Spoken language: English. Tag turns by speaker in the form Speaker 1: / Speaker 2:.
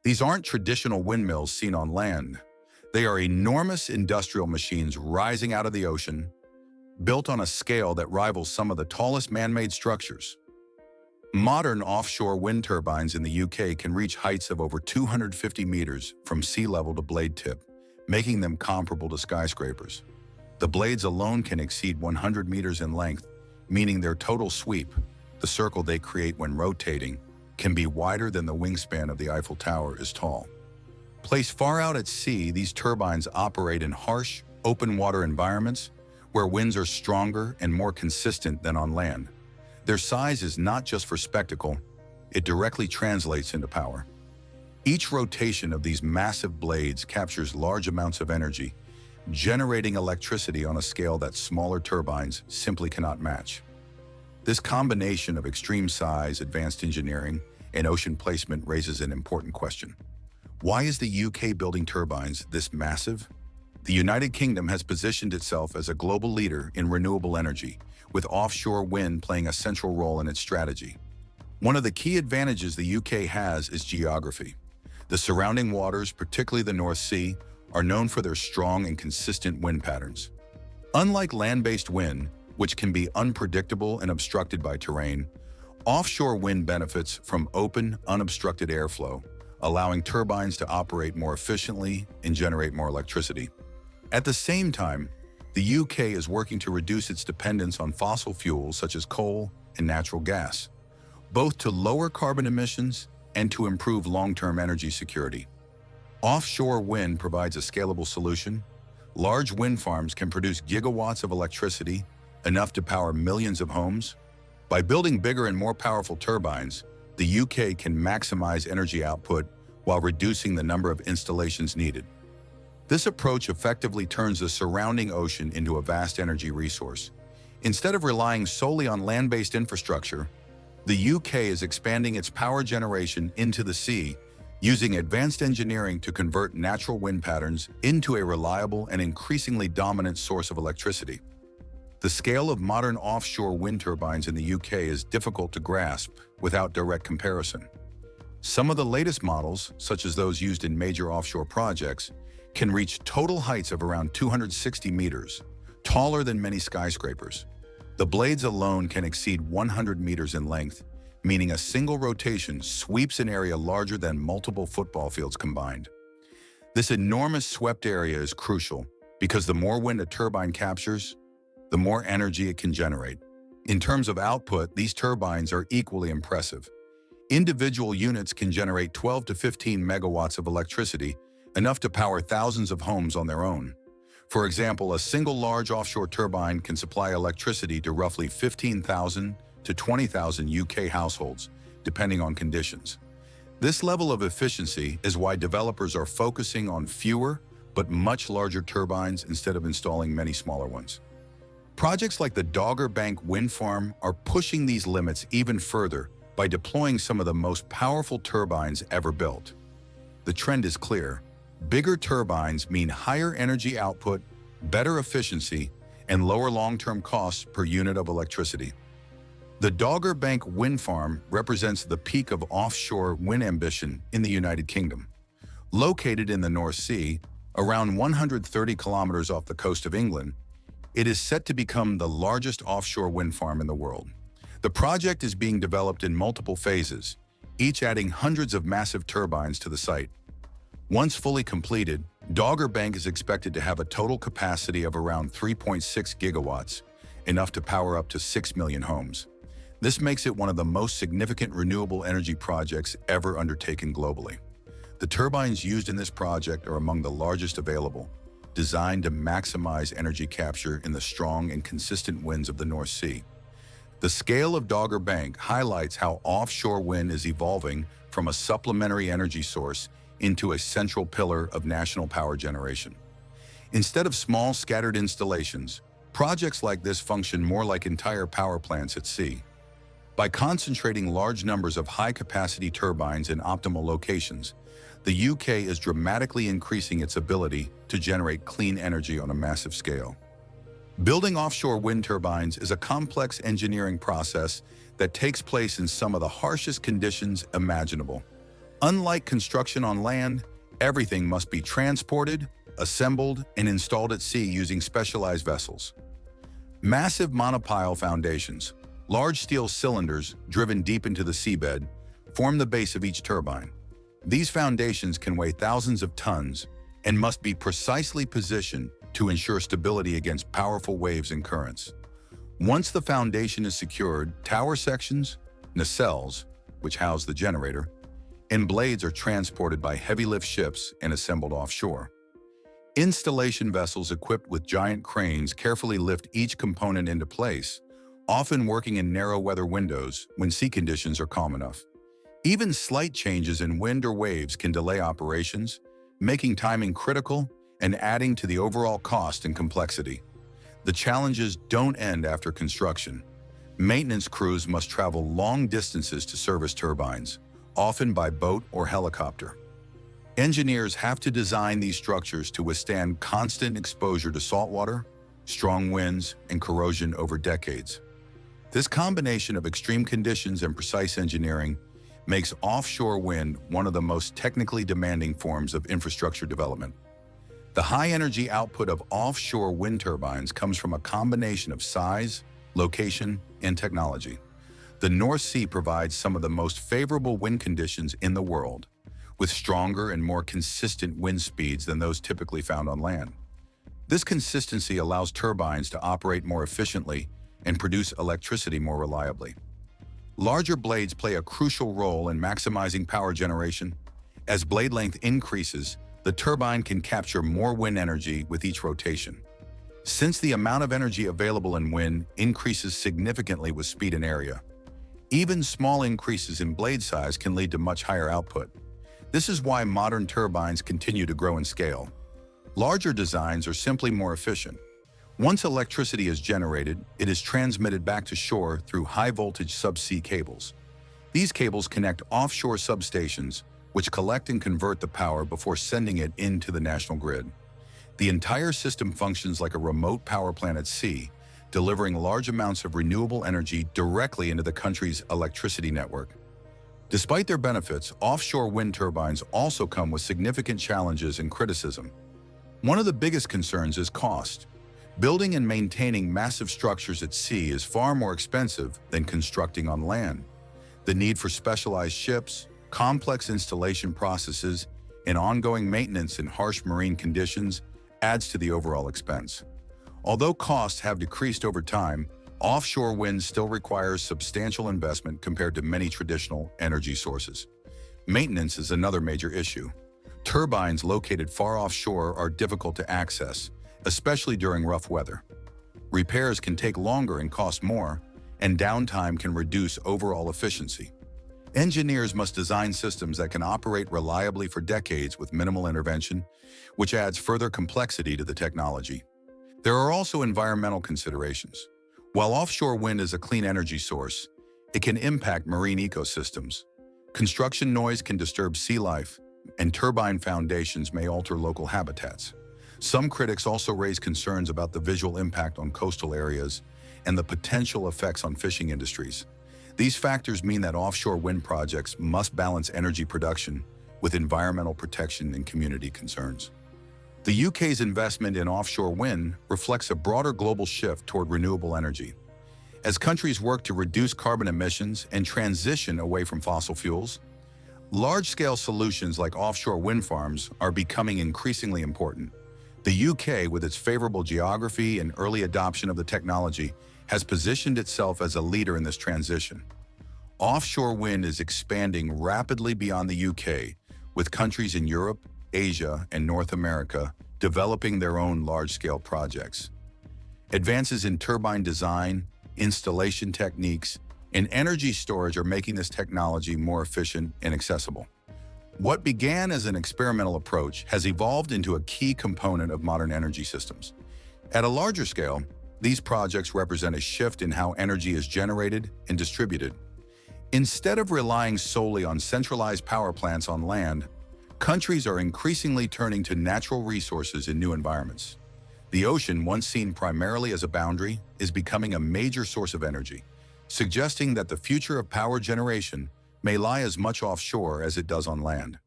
Speaker 1: These aren't traditional windmills seen on land. They are enormous industrial machines rising out of the ocean, built on a scale that rivals some of the tallest man-made structures. Modern offshore wind turbines in the UK can reach heights of over 250 meters from sea level to blade tip, making them comparable to skyscrapers. The blades alone can exceed 100 meters in length, meaning their total sweep, the circle they create when rotating, can be wider than the wingspan of the Eiffel Tower is tall. Placed far out at sea, these turbines operate in harsh, open water environments where winds are stronger and more consistent than on land. Their size is not just for spectacle, it directly translates into power. Each rotation of these massive blades captures large amounts of energy, generating electricity on a scale that smaller turbines simply cannot match. This combination of extreme size, advanced engineering, and ocean placement raises an important question. Why is the UK building turbines this massive? The United Kingdom has positioned itself as a global leader in renewable energy, with offshore wind playing a central role in its strategy. One of the key advantages the UK has is geography. The surrounding waters, particularly the North Sea, are known for their strong and consistent wind patterns. Unlike land-based wind, which can be unpredictable and obstructed by terrain, offshore wind benefits from open, unobstructed airflow, allowing turbines to operate more efficiently and generate more electricity. At the same time, the UK is working to reduce its dependence on fossil fuels such as coal and natural gas, both to lower carbon emissions and to improve long-term energy security. Offshore wind provides a scalable solution. Large wind farms can produce gigawatts of electricity, enough to power millions of homes. By building bigger and more powerful turbines, the UK can maximize energy output while reducing the number of installations needed. This approach effectively turns the surrounding ocean into a vast energy resource. Instead of relying solely on land-based infrastructure, the UK is expanding its power generation into the sea, using advanced engineering to convert natural wind patterns into a reliable and increasingly dominant source of electricity. The scale of modern offshore wind turbines in the UK is difficult to grasp without direct comparison. Some of the latest models, such as those used in major offshore projects, can reach total heights of around 260 meters, taller than many skyscrapers. The blades alone can exceed 100 meters in length, meaning a single rotation sweeps an area larger than multiple football fields combined. This enormous swept area is crucial because the more wind a turbine captures, the more energy it can generate. In terms of output, these turbines are equally impressive. Individual units can generate 12 to 15 megawatts of electricity, enough to power thousands of homes on their own. For example, a single large offshore turbine can supply electricity to roughly 15,000 to 20,000 UK households, depending on conditions. This level of efficiency is why developers are focusing on fewer but much larger turbines instead of installing many smaller ones. Projects like the Dogger Bank wind farm are pushing these limits even further by deploying some of the most powerful turbines ever built. The trend is clear. Bigger turbines mean higher energy output, better efficiency, and lower long-term costs per unit of electricity. The Dogger Bank wind farm represents the peak of offshore wind ambition in the United Kingdom. Located in the North Sea, around 130 kilometers off the coast of England, it is set to become the largest offshore wind farm in the world. The project is being developed in multiple phases, each adding hundreds of massive turbines to the site. Once fully completed, Dogger Bank is expected to have a total capacity of around 3.6 gigawatts, enough to power up to 6 million homes. This makes it one of the most significant renewable energy projects ever undertaken globally. The turbines used in this project are among the largest available, designed to maximize energy capture in the strong and consistent winds of the North Sea. The scale of Dogger Bank highlights how offshore wind is evolving from a supplementary energy source into a central pillar of national power generation. Instead of small, scattered installations, projects like this function more like entire power plants at sea. By concentrating large numbers of high-capacity turbines in optimal locations, the UK is dramatically increasing its ability to generate clean energy on a massive scale. Building offshore wind turbines is a complex engineering process that takes place in some of the harshest conditions imaginable. Unlike construction on land, everything must be transported, assembled, and installed at sea using specialized vessels. Massive monopile foundations, large steel cylinders driven deep into the seabed, form the base of each turbine. These foundations can weigh thousands of tons and must be precisely positioned to ensure stability against powerful waves and currents. Once the foundation is secured, tower sections, nacelles, which house the generator, and blades are transported by heavy-lift ships and assembled offshore. Installation vessels equipped with giant cranes carefully lift each component into place, often working in narrow weather windows when sea conditions are calm enough. Even slight changes in wind or waves can delay operations, making timing critical and adding to the overall cost and complexity. The challenges don't end after construction. Maintenance crews must travel long distances to service turbines, often by boat or helicopter. Engineers have to design these structures to withstand constant exposure to saltwater, strong winds, and corrosion over decades. This combination of extreme conditions and precise engineering makes offshore wind one of the most technically demanding forms of infrastructure development. The high-energy output of offshore wind turbines comes from a combination of size, location, and technology. The North Sea provides some of the most favorable wind conditions in the world, with stronger and more consistent wind speeds than those typically found on land. This consistency allows turbines to operate more efficiently and produce electricity more reliably. Larger blades play a crucial role in maximizing power generation. As blade length increases, the turbine can capture more wind energy with each rotation. Since the amount of energy available in wind increases significantly with speed and area, even small increases in blade size can lead to much higher output. This is why modern turbines continue to grow in scale. Larger designs are simply more efficient. Once electricity is generated, it is transmitted back to shore through high-voltage subsea cables. These cables connect offshore substations, which collect and convert the power before sending it into the national grid. The entire system functions like a remote power plant at sea, delivering large amounts of renewable energy directly into the country's electricity network. Despite their benefits, offshore wind turbines also come with significant challenges and criticism. One of the biggest concerns is cost. Building and maintaining massive structures at sea is far more expensive than constructing on land. The need for specialized ships, complex installation processes, and ongoing maintenance in harsh marine conditions adds to the overall expense. Although costs have decreased over time, offshore wind still requires substantial investment compared to many traditional energy sources. Maintenance is another major issue. Turbines located far offshore are difficult to access, especially during rough weather. Repairs can take longer and cost more, and downtime can reduce overall efficiency. Engineers must design systems that can operate reliably for decades with minimal intervention, which adds further complexity to the technology. There are also environmental considerations. While offshore wind is a clean energy source, it can impact marine ecosystems. Construction noise can disturb sea life, and turbine foundations may alter local habitats. Some critics also raise concerns about the visual impact on coastal areas and the potential effects on fishing industries. These factors mean that offshore wind projects must balance energy production with environmental protection and community concerns. The UK's investment in offshore wind reflects a broader global shift toward renewable energy. As countries work to reduce carbon emissions and transition away from fossil fuels, large-scale solutions like offshore wind farms are becoming increasingly important. The UK, with its favorable geography and early adoption of the technology, has positioned itself as a leader in this transition. Offshore wind is expanding rapidly beyond the UK, with countries in Europe, Asia, and North America developing their own large-scale projects. Advances in turbine design, installation techniques, and energy storage are making this technology more efficient and accessible. What began as an experimental approach has evolved into a key component of modern energy systems. At a larger scale, these projects represent a shift in how energy is generated and distributed. Instead of relying solely on centralized power plants on land, countries are increasingly turning to natural resources in new environments. The ocean, once seen primarily as a boundary, is becoming a major source of energy, suggesting that the future of power generation will likely be shaped by these new influences. The UK is investing in offshore wind turbines to meet its climate and energy may lie as much offshore as it does on land.